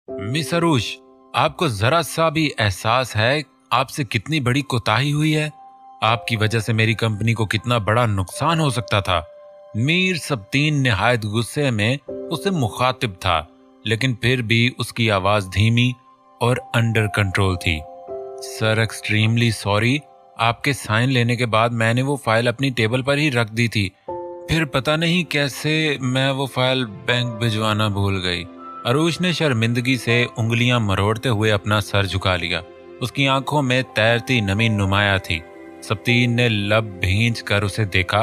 Miss Arush, आपको जरा सा भी एहसास है आपसे कितनी बड़ी कोताही हुई है? आपकी वजह से मेरी कंपनी को कितना बड़ा नुकसान हो सकता था। मीर सब्तीन निहायत गुस्से में उसे मुखातिब था, लेकिन फिर भी उसकी आवाज धीमी और अंडर कंट्रोल थी। Sir, extremely sorry. आपके साइन लेने के बाद मैंने वो फाइल अपनी टेबल पर ही रख दी थी, फिर पता नहीं कैसे मैं वो फाइल बैंक भिजवाना भूल गई। अरुष ने शर्मिंदगी से उंगलियां मरोड़ते हुए अपना सर झुका लिया। उसकी आंखों में तैरती नमी नुमाया थी। सब्तीन ने लब भींच कर उसे देखा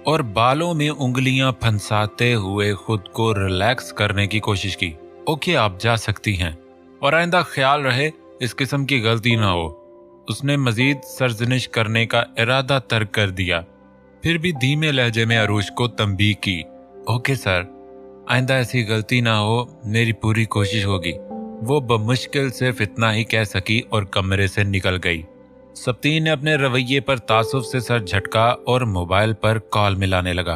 और बालों में उंगलियां फंसाते हुए खुद को रिलैक्स करने की कोशिश की। ओके, आप जा सकती हैं, और आइंदा ख्याल रहे इस किस्म की गलती ना हो। उसने मजीद सरजनिश करने का इरादा तर्क कर दिया, फिर भी धीमे लहजे में अरुष को तंबीह की। ओके सर, आइंदा ऐसी गलती ना हो, मेरी पूरी कोशिश होगी। वो बमुश्किल सिर्फ इतना ही कह सकी और कमरे से निकल गई। सब्तीन ने अपने रवैये पर तासुफ से सर झटका और मोबाइल पर कॉल मिलाने लगा।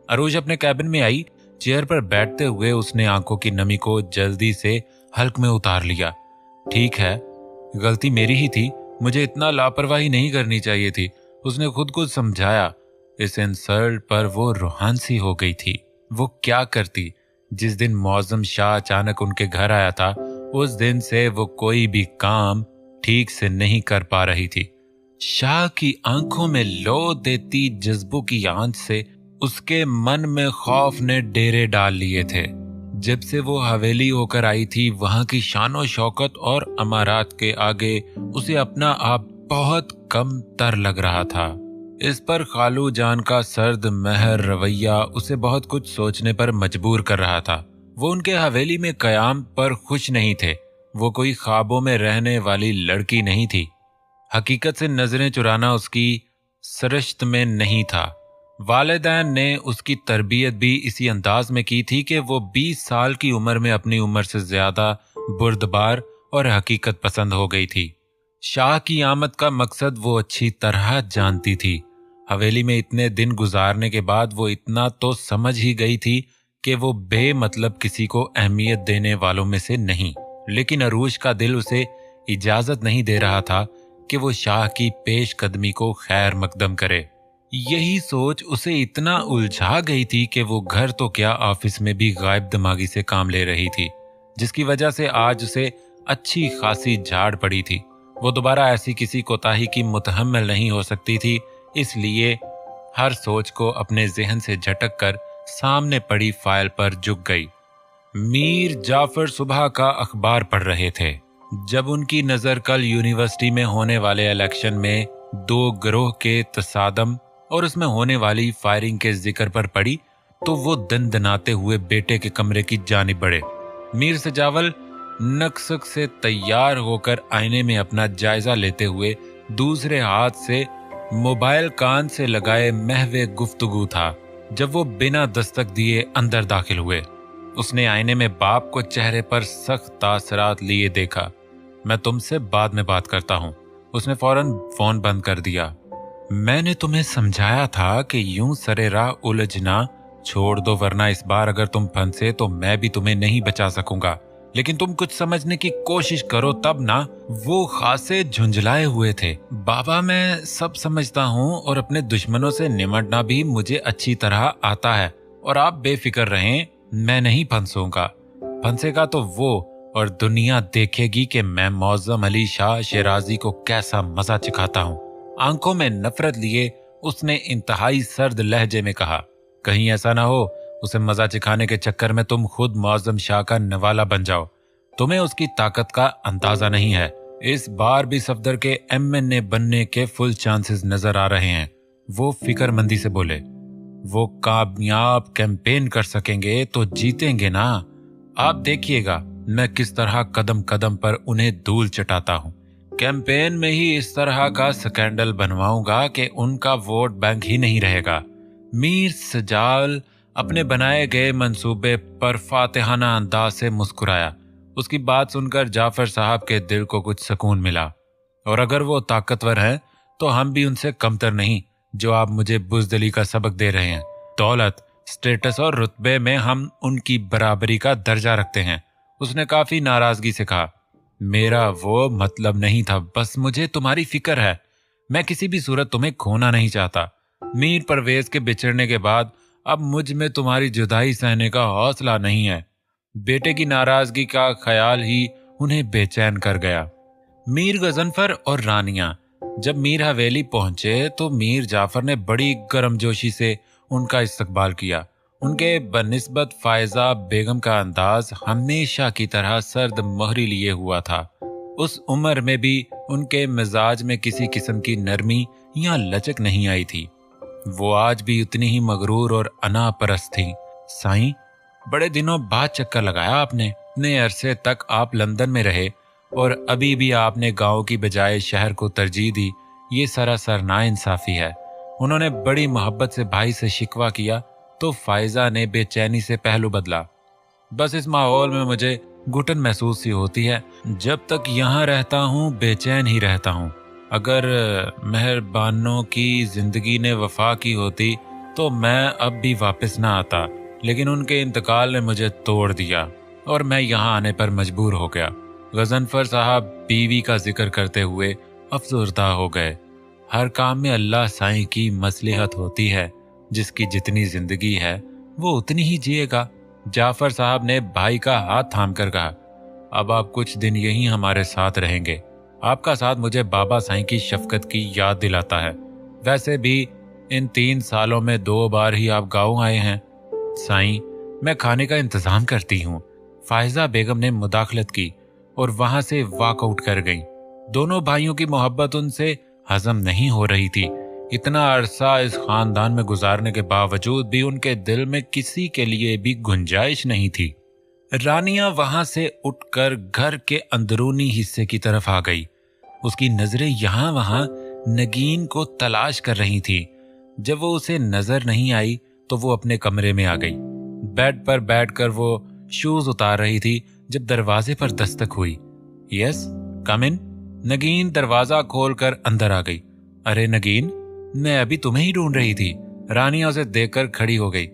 अरुष अपने कैबिन में आई। चेयर पर बैठते हुए उसने आंखों की नमी को जल्दी से हल्क में उतार लिया। ठीक है, गलती मेरी ही थी, मुझे इतना लापरवाही नहीं करनी चाहिए थी, उसने खुद को समझाया। इस इंसल्ट पर वो रूहान सी हो गई थी। वो क्या करती? जिस दिन मौजम शाह अचानक उनके घर आया था, उस दिन से वो कोई भी काम ठीक से नहीं कर पा रही थी। शाह की आंखों में लो देती जज्बों की आंच से उसके मन में खौफ ने डेरे डाल लिए थे। जब से वो हवेली होकर आई थी, वहां की शानो शौकत और अमारात के आगे उसे अपना आप बहुत कम तर लग रहा था। इस पर खालू जान का सर्द महर रवैया उसे बहुत कुछ सोचने पर मजबूर कर रहा था। वो उनके हवेली में कयाम पर खुश नहीं थे। वो कोई ख्वाबों में रहने वाली लड़की नहीं थी। हकीकत से नजरें चुराना उसकी सरश्त में नहीं था। वालिदैन ने उसकी तरबियत भी इसी अंदाज में की थी कि वो 20 साल की उम्र में अपनी उम्र से ज्यादा बुर्दबार और हकीकत पसंद हो गई थी। शाह की आमद का मकसद वो अच्छी तरह जानती थी। हवेली में इतने दिन गुजारने के बाद वो इतना तो समझ ही गई थी कि वो बेमतलब किसी को अहमियत देने वालों में से नहीं। लेकिन अरूश का दिल उसे इजाजत नहीं दे रहा था कि वो शाह की पेश कदमी को खैर मकदम करे। यही सोच उसे इतना उलझा गई थी कि वो घर तो क्या ऑफिस में भी गायब दिमागी से काम ले रही थी, जिसकी वजह से आज उसे अच्छी खासी झाड़ पड़ी थी। वो दोबारा ऐसी किसी कोताही की मुतहम्मिल नहीं हो सकती थी, इसलिए हर सोच को अपने जहन से झटक कर सामने पड़ी फाइल पर झुक गई। मीर जाफर सुबह का अखबार पढ़ रहे थे जब उनकी नजर कल यूनिवर्सिटी में होने वाले इलेक्शन में 2 गिरोह के तसादम और उसमें होने वाली फायरिंग के जिक्र पर पड़ी, तो वो दनदनाते हुए बेटे के कमरे की जानिब बढ़े। मीर सजावल नक्सक से तैयार होकर आईने में अपना जायजा लेते हुए दूसरे हाथ से मोबाइल कान से लगाए महवे गुफ्तगू था जब वो बिना दस्तक दिए अंदर दाखिल हुए। उसने आईने में बाप को चेहरे पर सख्त तासरात लिए देखा। मैं तुमसे बाद में बात करता हूँ। उसने फौरन फोन बंद कर दिया। मैंने तुम्हें समझाया था कि यूं सरे राह उलझना छोड़ दो, वरना इस बार अगर तुम फंसे तो मैं भी तुम्हें नहीं बचा सकूंगा। लेकिन तुम कुछ समझने की कोशिश करो तब ना। वो खासे झुंझलाए हुए थे। बाबा, मैं सब समझता हूँ और अपने दुश्मनों से निमटना भी मुझे अच्छी तरह आता है, और आप बेफिक्र रहें, मैं नहीं फंसूंगा। फंसेगा तो वो, और दुनिया देखेगी कि मैं मौजम अली शाह शिराजी को कैसा मजा चखाता हूँ। आंखों में नफरत लिए उसने इंतहाई सर्द लहजे में कहा, कहीं ऐसा ना हो उसे मजा चिखाने के चक्कर में तुम खुद मौजम शाह का नवाला बन जाओ। तुम्हें उसकी ताकत का अंदाजा नहीं है। इस बार भी सफदर के MNA बनने के फुल चांसेस नजर आ रहे हैं। वो फिक्रमंदी से बोले, वो कामयाब कैंपेन कर सकेंगे तो जीतेंगे ना। आप देखिएगा मैं किस तरह कदम कदम पर उन्हें धूल चटाता हूँ। कैंपेन में ही इस तरह का स्कैंडल बनवाऊंगा कि उनका वोट बैंक ही नहीं रहेगा। मीर सजाल अपने बनाए गए मंसूबे पर फातिहाना अंदाज से मुस्कुराया। उसकी बात सुनकर जाफर साहब के दिल को कुछ सुकून मिला। और अगर वो ताकतवर हैं तो हम भी उनसे कमतर नहीं, जो आप मुझे बुज़दिली का सबक दे रहे हैं। दौलत, स्टेटस और रुतबे में हम उनकी बराबरी का दर्जा रखते हैं। उसने काफी नाराजगी से कहा, मेरा वो मतलब नहीं था, बस मुझे तुम्हारी फिक्र है। मैं किसी भी सूरत तुम्हें खोना नहीं चाहता। मीर परवेज के बिछड़ने के बाद अब मुझ में तुम्हारी जुदाई सहने का हौसला नहीं है। बेटे की नाराजगी का ख्याल ही उन्हें बेचैन कर गया। मीर गजनफर और रानिया जब मीर हवेली पहुंचे तो मीर जाफर ने बड़ी गर्मजोशी से उनका इस्तकबाल किया। उनके बनिस्बत फायजा बेगम का अंदाज हमेशा की तरह सर्द मोहरी लिए हुआ था। उस उम्र में भी उनके मिजाज में किसी किस्म की नरमी या लचक नहीं आई थी। वो आज भी उतनी ही मगरूर और अनापरस्त थी। साईं, बड़े दिनों बाद चक्कर लगाया आपने। इतने अरसे तक आप लंदन में रहे और अभी भी आपने गांव की बजाय शहर को तरजीह दी। ये सरासर नाइंसाफी है। उन्होंने बड़ी मोहब्बत से भाई से शिकवा किया तो फायजा ने बेचैनी से पहलू बदला। बस इस माहौल में मुझे घुटन महसूस सी होती है। जब तक यहाँ रहता हूँ बेचैन ही रहता हूँ। अगर मेहरबानों की जिंदगी ने वफा की होती तो मैं अब भी वापस ना आता, लेकिन उनके इंतकाल ने मुझे तोड़ दिया और मैं यहाँ आने पर मजबूर हो गया। गजनफर साहब बीवी का जिक्र करते हुए अफसुर्दा हो गए। हर काम में अल्लाह साईं की मसलिहत होती है। जिसकी जितनी जिंदगी है वो उतनी ही जिएगा। जाफर साहब ने भाई का हाथ थाम कर कहा, अब आप कुछ दिन यहीं हमारे साथ रहेंगे। आपका साथ मुझे बाबा साईं की शफकत की याद दिलाता है। वैसे भी इन 3 सालों में 2 बार ही आप गाँव आए हैं। साईं, मैं खाने का इंतजाम करती हूँ। फायजा बेगम ने मुदाखलत की और वहां से वॉकआउट कर गईं। दोनों भाइयों की मोहब्बत उनसे हजम नहीं हो रही थी। इतना अरसा इस खानदान में गुजारने के बावजूद भी उनके दिल में किसी के लिए भी गुंजाइश नहीं थी। रानिया वहां से उठकर घर के अंदरूनी हिस्से की तरफ आ गई। उसकी नजरें यहां वहां नगीन को तलाश कर रही थी। जब वो उसे नजर नहीं आई तो वो अपने कमरे में आ गई। बेड पर बैठकर वो शूज उतार रही थी जब दरवाजे पर दस्तक हुई। यस, कम इन। नगीन दरवाजा खोलकर अंदर आ गई। अरे नगीन, मैं अभी तुम्हें ही ढूंढ रही थी। रानिया उसे देखकर खड़ी हो गई।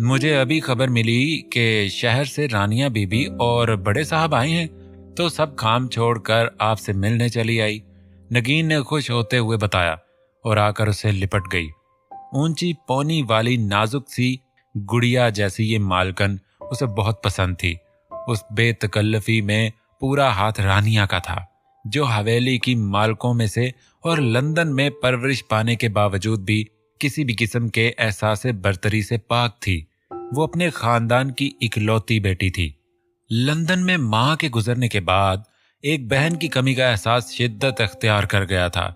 मुझे अभी खबर मिली कि शहर से रानिया बीबी और बड़े साहब आए हैं, तो सब काम छोड़कर आपसे मिलने चली आई। नगीन ने खुश होते हुए बताया और आकर उसे लिपट गई। ऊंची पौनी वाली नाजुक सी गुड़िया जैसी ये मालकन उसे बहुत पसंद थी। उस बेतकल्लफी में पूरा हाथ रानिया का था, जो हवेली की मालकों में से और लंदन में परवरिश पाने के बावजूद भी किसी भी किस्म के एहसास बरतरी से पाक थी। वो अपने खानदान की इकलौती बेटी थी। लंदन में मां के गुजरने के बाद एक बहन की कमी का एहसास शिद्दत अख्तियार कर गया था।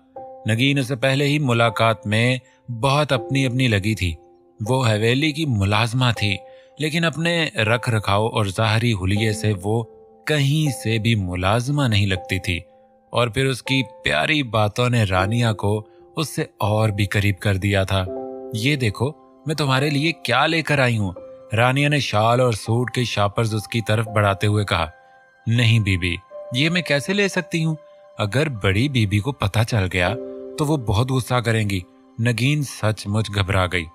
नगीन उसे पहले ही मुलाकात में बहुत अपनी अपनी लगी थी। वो हवेली की मुलाजमा थी, लेकिन अपने रख रखाव और ज़ाहरी हुलिये से वो कहीं से भी मुलाजमा नहीं लगती थी। और फिर उसकी प्यारी बातों ने रानिया को उससे और भी करीब कर दिया था। ये देखो, मैं तुम्हारे लिए क्या लेकर आई हूँ। रानिया ने शाल और सूट के शापर्स उसकी तरफ बढ़ाते हुए कहा। नहीं बीबी, ये मैं कैसे ले सकती हूँ। अगर बड़ी बीबी को पता चल गया तो वो बहुत गुस्सा करेंगी। नगीन सचमुच घबरा गई।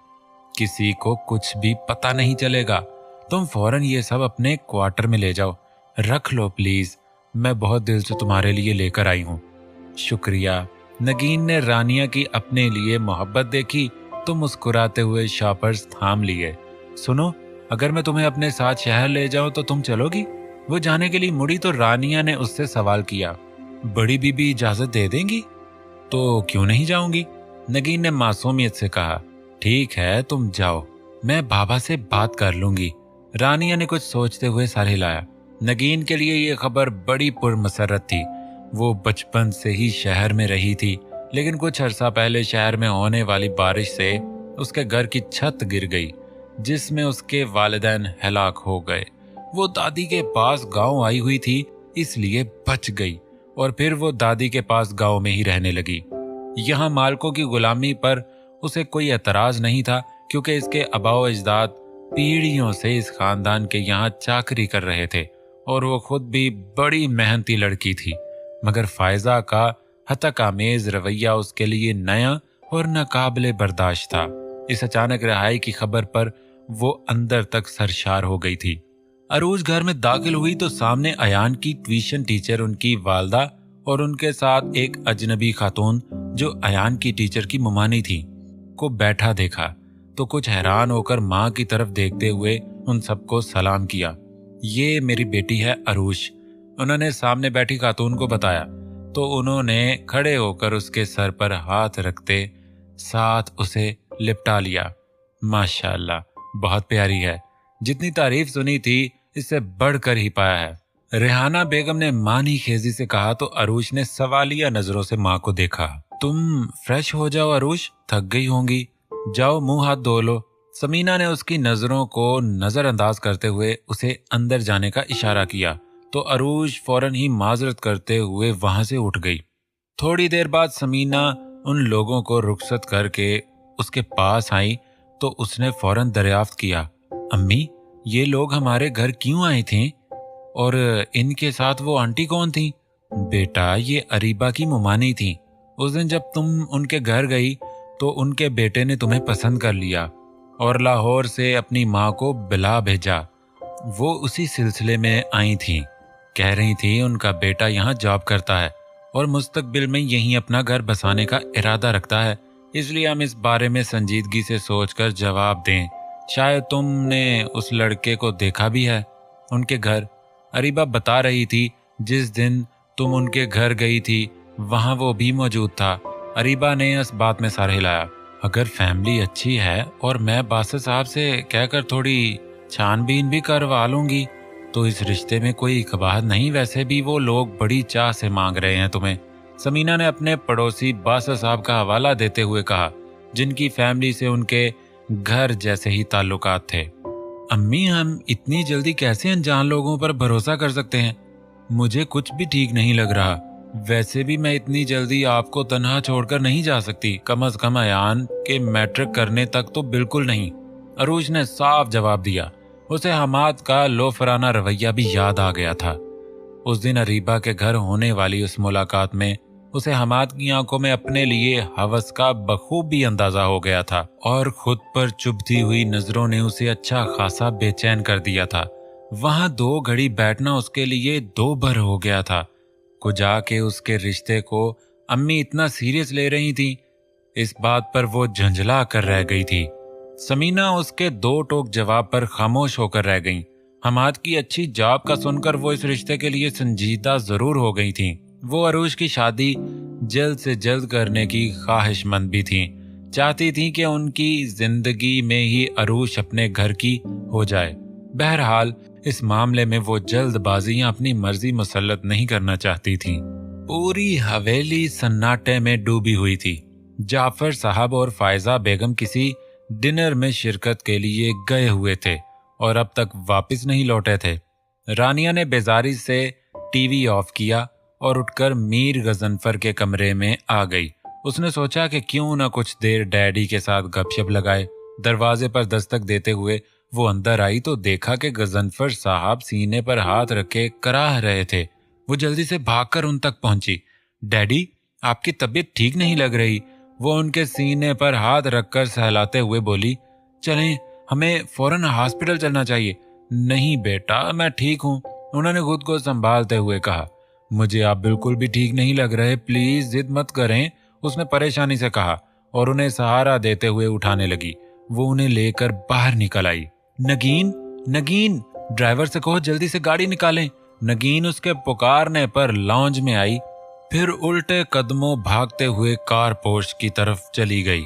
किसी को कुछ भी पता नहीं चलेगा। तुम फौरन ये सब अपने क्वार्टर में ले जाओ। रख लो प्लीज, मैं बहुत दिल से तुम्हारे लिए लेकर आई हूँ। शुक्रिया। नगीन ने रानिया की अपने लिए मोहब्बत देखी तो मुस्कुराते हुए शापर्स थाम लिए। सुनो, अगर मैं तुम्हें अपने साथ शहर ले जाऊं तो तुम चलोगी? वो जाने के लिए मुड़ी तो रानिया ने उससे सवाल किया। बड़ी बीबी इजाजत दे देंगी तो क्यों नहीं जाऊंगी? नगीन ने मासूमियत से कहा। ठीक है, तुम जाओ, मैं बाबा से बात कर लूंगी। रानिया ने कुछ सोचते हुए सर हिलाया। नगीन के लिए ये खबर बड़ी पुरमसरत थी। वो बचपन से ही शहर में रही थी, लेकिन कुछ अरसा पहले शहर में होने वाली बारिश से उसके घर की छत गिर गई, जिसमें उसके वालिदैन हलाक हो गए। वो दादी के पास गांव आई हुई थी, इसलिए बच गई और फिर वो दादी के पास गांव में ही रहने लगी। यहाँ मालकों की गुलामी पर उसे कोई एतराज नहीं था, क्योंकि इसके आबाओ अजदाद पीढ़ियों से इस खानदान के यहाँ चाकरी कर रहे थे और वो खुद भी बड़ी मेहनती लड़की थी। मगर फायजा का हतक आमेज रवैया उसके लिए नया और नाकाबिले बर्दाश्त था। इस अचानक रिहाई की खबर पर वो अंदर तक सरशार हो गई थी। अरूज घर में दाखिल हुई तो सामने अयान की ट्यूशन टीचर, उनकी वालदा और उनके साथ एक अजनबी खातून जो अयान की टीचर की मुमानी थी को बैठा देखा तो कुछ हैरान होकर माँ की तरफ देखते हुए उन सबको सलाम किया। ये मेरी बेटी है अरूज, उन्होंने सामने बैठी खातून को बताया। तो उन्होंने खड़े होकर उसके सर पर हाथ रखते साथ उसे लिपटा लिया। माशाअल्लाह, बहुत प्यारी है, जितनी तारीफ सुनी थी इससे बढ़कर ही पाया है। रेहाना बेगम ने मानी खेजी से कहा तो अरूज ने सवालिया नजरों से माँ को देखा। तुम फ्रेश हो जाओ अरूज, थक गई होंगी, जाओ मुंह हाथ धो लो। समीना ने उसकी नजरों को नजरअंदाज करते हुए उसे अंदर जाने का इशारा किया तो अरूज फौरन ही माजरत करते हुए वहां से उठ गई। थोड़ी देर बाद समीना उन लोगों को रुखसत करके उसके पास आई तो उसने फौरन दरियाफ्त किया, अम्मी ये लोग हमारे घर क्यों आए थे और इनके साथ वो आंटी कौन थी? बेटा ये अरीबा की मुमानी थी। उस दिन जब तुम उनके घर गई तो उनके बेटे ने तुम्हें पसंद कर लिया और लाहौर से अपनी माँ को बुला भेजा। वो उसी सिलसिले में आई थी, कह रही थी उनका बेटा यहाँ जॉब करता है और मुस्तकबिल में यहीं अपना घर बसाने का इरादा रखता है, इसलिए हम इस बारे में संजीदगी से सोचकर जवाब दें। शायद तुमने उस लड़के को देखा भी है उनके घर। अरीबा बता रही थी जिस दिन तुम उनके घर गई थी वहां वो भी मौजूद था। अरीबा ने इस बात में सर हिलाया। अगर फैमिली अच्छी है और मैं बासर साहब से कहकर थोड़ी छानबीन भी करवा लूंगी तो इस रिश्ते में कोई कबाहत नहीं। वैसे भी वो लोग बड़ी चाह से मांग रहे हैं तुम्हें। समीना ने अपने पड़ोसी बासर साहब का हवाला देते हुए कहा, जिनकी फैमिली से उनके घर जैसे ही ताल्लुकात थे। अम्मी हम इतनी जल्दी कैसे अनजान लोगों पर भरोसा कर सकते हैं? मुझे कुछ भी ठीक नहीं लग रहा। वैसे भी मैं इतनी जल्दी आपको तन्हा छोड़कर नहीं जा सकती, कम से कम अयान के मैट्रिक करने तक तो बिल्कुल नहीं। अरूज ने साफ जवाब दिया। उसे हमाद का लोफराना रवैया भी याद आ गया था। उस दिन अरीबा के घर होने वाली उस मुलाकात में उसे हमाद की आंखों में अपने लिए हवस का बखूबी अंदाजा हो गया था और खुद पर चुभती हुई नजरों ने उसे अच्छा खासा बेचैन कर दिया था। वहां 2 घड़ी बैठना उसके लिए 2 भर हो गया था। कुछ आके उसके रिश्ते को अम्मी इतना सीरियस ले रही थी, इस बात पर वो झंझला कर रह गई थी। समीना उसके 2 टोक जवाब पर खामोश होकर रह गईं। हमाद की अच्छी जॉब का सुनकर वो इस रिश्ते के लिए संजीदा जरूर हो गई थी। वो अरूज की शादी जल्द से जल्द करने की ख्वाहिशमंद भी थी, चाहती थी कि उनकी जिंदगी में ही अरूज अपने घर की हो जाए। बहरहाल इस मामले में वो जल्दबाजी या अपनी मर्जी मुसल्लत नहीं करना चाहती थी। पूरी हवेली सन्नाटे में डूबी हुई थी। जाफर साहब और फायजा बेगम किसी डिनर में शिरकत के लिए गए हुए थे और अब तक वापस नहीं लौटे थे। रानिया ने बेजारी से टीवी ऑफ किया और उठकर मीर गजनफर के कमरे में आ गई। उसने सोचा कि क्यों न कुछ देर डैडी के साथ गपशप लगाए। दरवाजे पर दस्तक देते हुए वो अंदर आई तो देखा कि गजनफर साहब सीने पर हाथ रखे कराह रहे थे। वो जल्दी से भागकर उन तक पहुंची। डैडी, आपकी तबीयत ठीक नहीं लग रही, वो उनके सीने पर हाथ रखकर सहलाते हुए बोली। चलें, हमें फौरन हॉस्पिटल चलना चाहिए। नहीं बेटा, मैं ठीक हूँ, उन्होंने खुद को संभालते हुए कहा। मुझे आप बिल्कुल भी ठीक नहीं लग रहे, प्लीज जिद मत करें, उसने परेशानी से कहा और उन्हें सहारा देते हुए उठाने लगी। वो उन्हें लेकर बाहर निकल आई। नगीन, नगीन, ड्राइवर से कहो जल्दी से गाड़ी निकालें। नगीन उसके पुकारने पर लॉन्ज में आई, फिर उल्टे कदमों भागते हुए कार पोर्च की तरफ चली गई।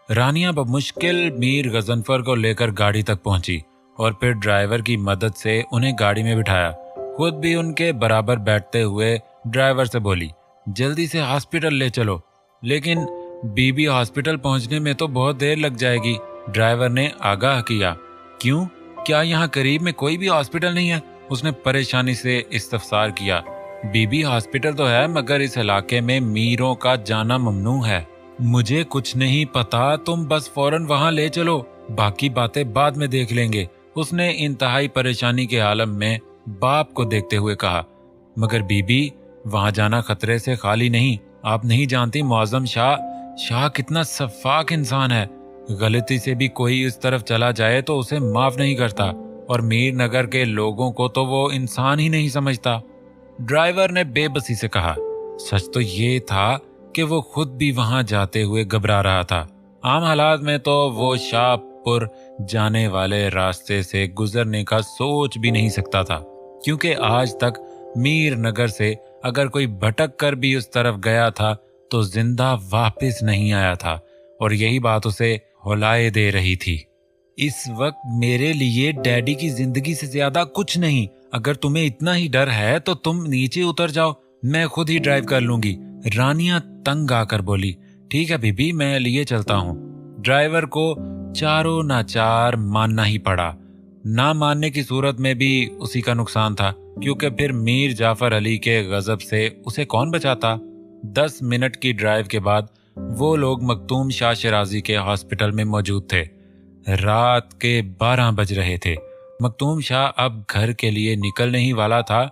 रानिया बमुश्किल मीर गजनफर को लेकर गाड़ी तक पहुंची और फिर ड्राइवर की मदद से उन्हें गाड़ी में बिठाया। खुद भी उनके बराबर बैठते हुए ड्राइवर से बोली, जल्दी से हॉस्पिटल ले चलो। लेकिन बीबी, हॉस्पिटल पहुंचने में तो बहुत देर लग जाएगी, ड्राइवर ने आगाह किया। क्यों, क्या यहाँ करीब में कोई भी हॉस्पिटल नहीं है? उसने परेशानी से इस्तफसार किया। बीबी, हॉस्पिटल तो है मगर इस इलाके में मीरों का जाना ममनू है। मुझे कुछ नहीं पता, तुम बस फौरन वहां ले चलो, बाकी बातें बाद में देख लेंगे, उसने इंतहाई परेशानी के आलम में बाप को देखते हुए कहा। मगर बीबी, वहां जाना खतरे से खाली नहीं, आप नहीं जानती मुआज़्ज़म शाह कितना सफाक इंसान है। गलती से भी कोई इस तरफ चला जाए तो उसे माफ नहीं करता और मीर नगर के लोगों को तो वो इंसान ही नहीं समझता। ड्राइवर ने बेबसी से कहा। सच तो ये था कि वो खुद भी वहां जाते हुए घबरा रहा था। आम हालात में तो वो शाहपुर जाने वाले रास्ते से गुजरने का सोच भी नहीं सकता था, क्योंकि आज तक मीर नगर से अगर कोई भटक कर भी उस तरफ गया था तो जिंदा वापस नहीं आया था, और यही बात उसे हौलाए दे रही थी। इस वक्त मेरे लिए डैडी की जिंदगी से ज्यादा कुछ नहीं। अगर तुम्हें इतना ही डर है तो तुम नीचे उतर जाओ, मैं खुद ही ड्राइव कर लूंगी, रानिया तंग आकर बोली। ठीक है बीबी, मैं लिए चलता हूँ। ड्राइवर को चारों नाचार मानना ही पड़ा। ना मानने की सूरत में भी उसी का नुकसान था, क्योंकि फिर मीर जाफर अली के गजब से उसे कौन बचाता। 10 मिनट की ड्राइव के बाद वो लोग मखदूम शाह शिराजी के हॉस्पिटल में मौजूद थे। रात के 12 बज रहे थे। मखदूम शाह अब घर के लिए निकलने ही वाला था,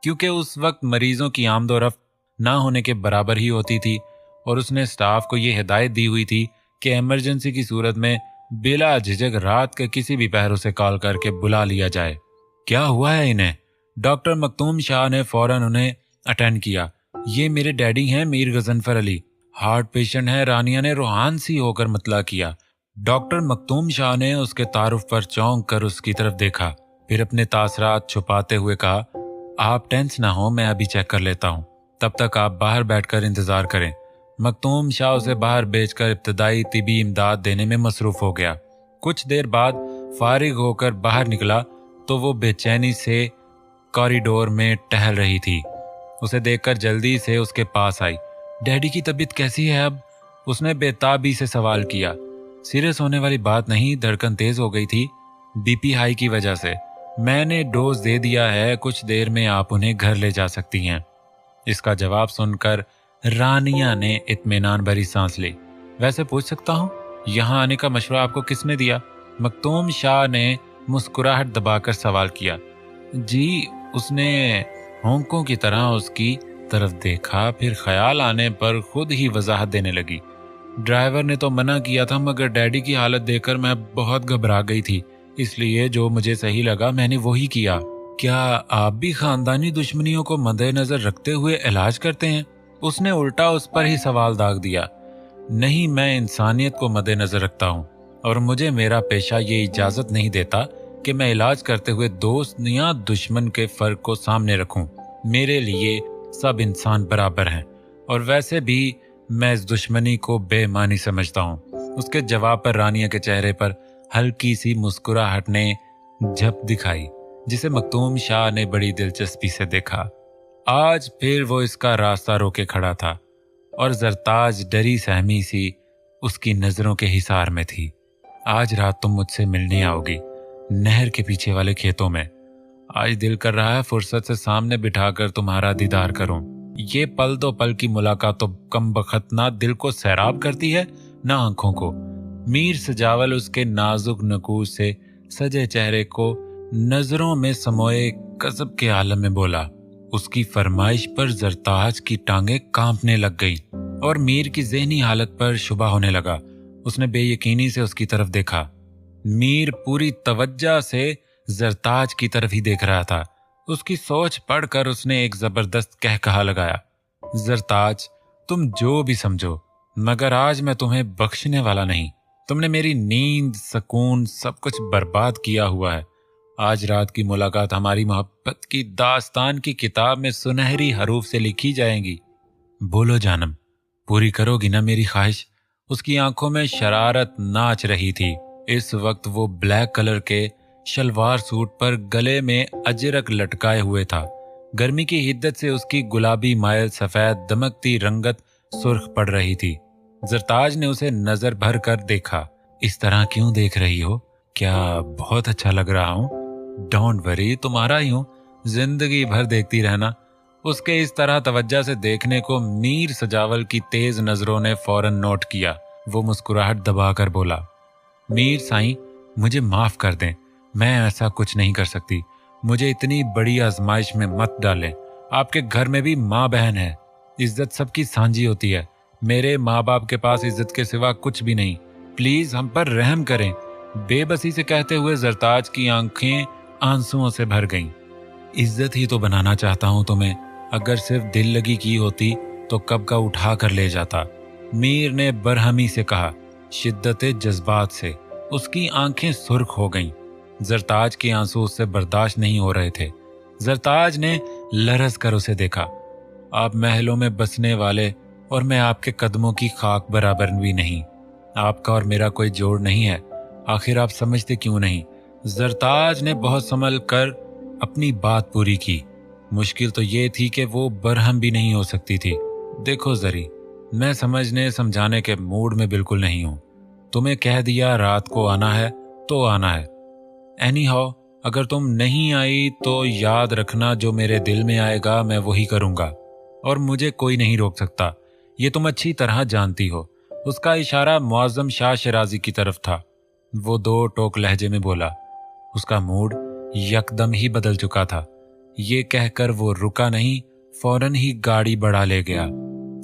क्योंकि उस वक्त मरीजों की आमदोरफ्त ना होने के बराबर ही होती थी, और उसने स्टाफ को ये हिदायत दी हुई थी कि इमरजेंसी की सूरत में बिला झिझक रात के किसी भी पहर उसे कॉल करके बुला लिया जाए। क्या हुआ है इन्हें? डॉक्टर मखदूम शाह ने फौरन उन्हें अटेंड किया। ये मेरे डैडी हैं मीर गजनफर अली, हार्ट पेशेंट है। रानिया ने रूहान सी होकर मतला किया। डॉक्टर मखदूम शाह ने उसके तारुफ पर चौंक कर उसकी तरफ देखा, फिर अपने तासरात छुपाते हुए कहा, आप टेंस ना हो, मैं अभी चेक कर लेता हूँ, तब तक आप बाहर बैठकर इंतजार करें। मखदूम शाह उसे बाहर भेजकर इब्तदाई तिबी इमदाद देने में मसरूफ हो गया। कुछ देर बाद फारिग होकर बाहर निकला तो वो बेचैनी से कॉरिडोर में टहल रही थी। उसे देखकर जल्दी से उसके पास आई। डैडी की तबीयत कैसी है अब? उसने बेताबी से सवाल किया। सीरियस होने वाली बात नहीं, धड़कन तेज हो गई थी बीपी हाई की वजह से। मैंने डोज दे दिया है, कुछ देर में आप उन्हें घर ले जा सकती हैं। इसका जवाब सुनकर रानिया ने इत्मीनान भरी सांस ली। वैसे पूछ सकता हूँ, यहाँ आने का मशवरा आपको किसने दिया? मखदूम शाह ने मुस्कुराहट दबाकर सवाल किया। जी, उसने होंकों की तरह उसकी तरफ देखा, फिर ख्याल आने पर खुद ही वजाहत देने लगी। ड्राइवर ने तो मना किया था, मगर डैडी की हालत देखकर मैं बहुत घबरा गई थी, इसलिए जो मुझे सही लगा मैंने वही किया। क्या आप भी खानदानी दुश्मनियों को मद्देनजर रखते हुए इलाज करते हैं? उसने उल्टा उस पर ही सवाल दाग दिया। नहीं, मैं इंसानियत को मद्देनजर रखता हूँ, और मुझे मेरा पेशा ये इजाजत नहीं देता कि मैं इलाज करते हुए दोस्त या दुश्मन के फर्क को सामने रखूं। मेरे लिए सब इंसान बराबर हैं, और वैसे भी मैं इस दुश्मनी को बेमानी समझता हूँ। उसके जवाब पर रानिया के चेहरे पर हल्की सी मुस्कुराहट ने झप दिखाई, जिसे मखदूम शाह ने बड़ी दिलचस्पी से देखा। आज फिर वो इसका रास्ता रोके खड़ा था, और जरताज डरी सहमी सी उसकी नजरों के हिसार में थी। आज रात तुम मुझसे मिलने आओगी, नहर के पीछे वाले खेतों में। आज दिल कर रहा है फुर्सत से सामने बिठाकर तुम्हारा दीदार करूं। ये पल दो पल की मुलाकात तो कम बखत ना दिल को सैराब करती है, ना आंखों को। मीर सजावल उसके नाजुक नकूश से सजे चेहरे को नजरों में समोए गजब के आलम में बोला। उसकी फरमाइश पर जरताज की टांगें कांपने लग गई, और मीर की ज़हनी हालत पर शुबा होने लगा। उसने बेयकीनी से उसकी तरफ देखा। मीर पूरी तवज्जो से जरताज की तरफ ही देख रहा था। उसकी सोच पढ़कर उसने एक जबरदस्त कहकहा लगाया। जरताज, तुम जो भी समझो, मगर आज मैं तुम्हें बख्शने वाला नहीं। तुमने मेरी नींद, सुकून, सब कुछ बर्बाद किया हुआ है। आज रात की मुलाकात हमारी मोहब्बत की दास्तान की किताब में सुनहरी हरूफ से लिखी जाएगी। बोलो जानम, पूरी करोगी ना मेरी ख्वाहिश? उसकी आंखों में शरारत नाच रही थी। इस वक्त वो ब्लैक कलर के शलवार सूट पर गले में अजरक लटकाए हुए था। गर्मी की हिद्दत से उसकी गुलाबी मायल सफेद दमकती रंगत सुर्ख पड़ रही थी। जरताज ने उसे नजर भर कर देखा। इस तरह क्यों देख रही हो? क्या बहुत अच्छा लग रहा हूं? डोंट वरी, तुम्हारा ही हूं, जिंदगी भर देखती रहना। उसके इस तरह तवज्जो से देखने को मीर सजावल की तेज नजरों ने फौरन नोट किया। वो मुस्कुराहट दबाकर बोला, मीर साईं, मुझे माफ कर दें, मैं ऐसा कुछ नहीं कर सकती। मुझे इतनी बड़ी आजमाइश में मत डालें। आपके घर में भी माँ बहन है, इज्जत सबकी सांझी होती है। मेरे माँ बाप के पास इज्जत के सिवा कुछ भी नहीं। प्लीज हम पर रहम करें। बेबसी से कहते हुए जरताज की आंखें आंसुओं से भर गईं। इज्जत ही तो बनाना चाहता हूं तुम्हें, अगर सिर्फ दिल लगी की होती तो कब का उठा कर ले जाता, मीर ने बरहमी से कहा। शिद्दत जज्बात से उसकी आंखें सुर्ख हो गईं। जरताज के आंसू उससे बर्दाश्त नहीं हो रहे थे। जरताज ने लरस कर उसे देखा। आप महलों में बसने वाले और मैं आपके कदमों की खाक बराबर भी नहीं। आपका और मेरा कोई जोड़ नहीं है, आखिर आप समझते क्यों नहीं? जरताज ने बहुत संभल कर अपनी बात पूरी की। मुश्किल तो ये थी कि वो बरहम भी नहीं हो सकती थी। देखो जरी, मैं समझने समझाने के मूड में बिल्कुल नहीं हूं। तुम्हें कह दिया रात को आना है तो आना है। एनी हाउ, अगर तुम नहीं आई तो याद रखना, जो मेरे दिल में आएगा मैं वही करूंगा और मुझे कोई नहीं रोक सकता, ये तुम अच्छी तरह जानती हो। उसका इशारा मुअज्जम शाह शिराजी की तरफ था। वो दो टोक लहजे में बोला। उसका मूड यकदम ही बदल चुका था। ये कहकर वो रुका नहीं, फौरन ही गाड़ी बढ़ा ले गया।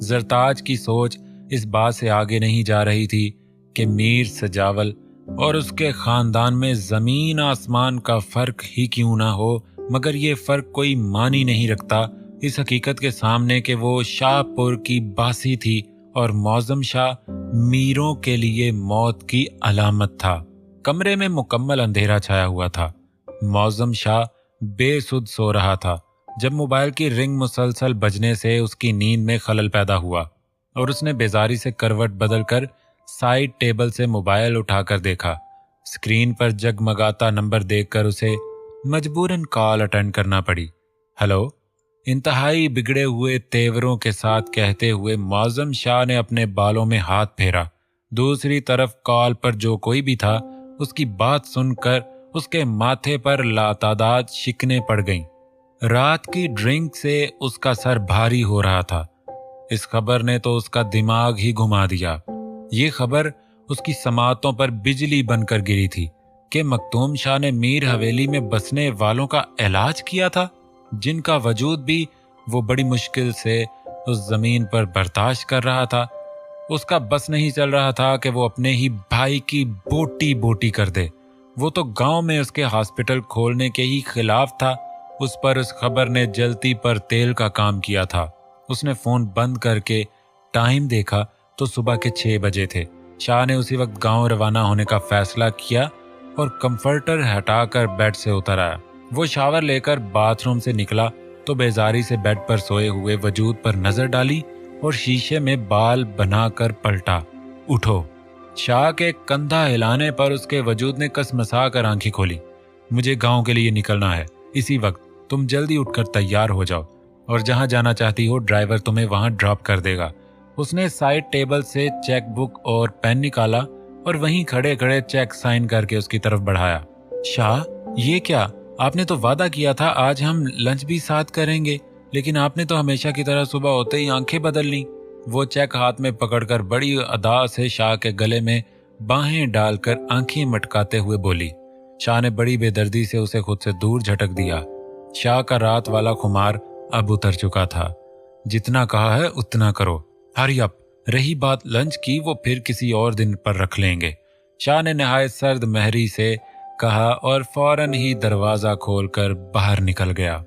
जरताज की सोच इस बात से आगे नहीं जा रही थी कि मीर सजावल और उसके खानदान में जमीन आसमान का फर्क ही क्यों ना हो, मगर ये फर्क कोई मानी नहीं रखता इस हकीकत के सामने कि वो शाहपुर की बासी थी और मौजम शाह मीरों के लिए मौत की अलामत था। कमरे में मुकम्मल अंधेरा छाया हुआ था। मौजम शाह बेसुध सो रहा था जब मोबाइल की रिंग मुसलसल बजने से उसकी नींद में खलल पैदा हुआ और उसने बेजारी से करवट बदलकर साइड टेबल से मोबाइल उठाकर देखा। स्क्रीन पर जगमगाता नंबर देखकर उसे मजबूरन कॉल अटेंड करना पड़ी। हेलो, इंतहाई बिगड़े हुए तेवरों के साथ कहते हुए मौजम शाह ने अपने बालों में हाथ फेरा। दूसरी तरफ कॉल पर जो कोई भी था, उसकी बात सुनकर उसके माथे पर लातादाद शिकने पड़ गईं। रात की ड्रिंक से उसका सर भारी हो रहा था। इस खबर ने तो उसका दिमाग ही घुमा दिया। ये खबर उसकी समातों पर बिजली बनकर गिरी थी कि मखदूम शाह ने मीर हवेली में बसने वालों का इलाज किया था, जिनका वजूद भी वो बड़ी मुश्किल से उस जमीन पर बर्दाश्त कर रहा था। उसका बस नहीं चल रहा था कि वो अपने ही भाई की बोटी बोटी कर दे। वो तो गांव में उसके हॉस्पिटल खोलने के ही खिलाफ था। उस पर उस खबर ने जलती पर तेल का काम किया था। उसने फोन बंद करके टाइम देखा तो सुबह के 6 बजे थे। शाह ने उसी वक्त गांव रवाना होने का फैसला किया और कंफर्टर हटाकर बेड से उतर आया। वो शावर लेकर बाथरूम से निकला तो बेजारी से बेड पर सोए हुए वजूद पर नजर डाली और शीशे में बाल बनाकर पलटा। उठो। शाह के कंधा हिलाने पर उसके वजूद ने कसमसा कर आंखें खोली। मुझे गांव के लिए निकलना है इसी वक्त, तुम जल्दी उठकर तैयार हो जाओ और जहां जाना चाहती हो ड्राइवर तुम्हें वहां ड्रॉप कर देगा। उसने साइड टेबल से चेक बुक और पेन निकाला और वहीं खड़े खड़े चेक साइन करके उसकी तरफ बढ़ाया। शाह, ये क्या? आपने तो वादा किया था आज हम लंच भी साथ करेंगे, लेकिन आपने तो हमेशा की तरह सुबह होते ही आंखें बदल ली। वो चेक हाथ में पकड़कर बड़ी अदा से शाह के गले में बाहें डालकर आंखें मटकाते हुए बोली। शाह ने बड़ी बेदर्दी से उसे खुद से दूर झटक दिया। शाह का रात वाला खुमार अब उतर चुका था। जितना कहा है उतना करो, हरी अप। रही बात लंच की, वो फिर किसी और दिन पर रख लेंगे, शाह ने नहायत सर्द महरी से कहा और फौरन ही दरवाजा खोलकर बाहर निकल गया।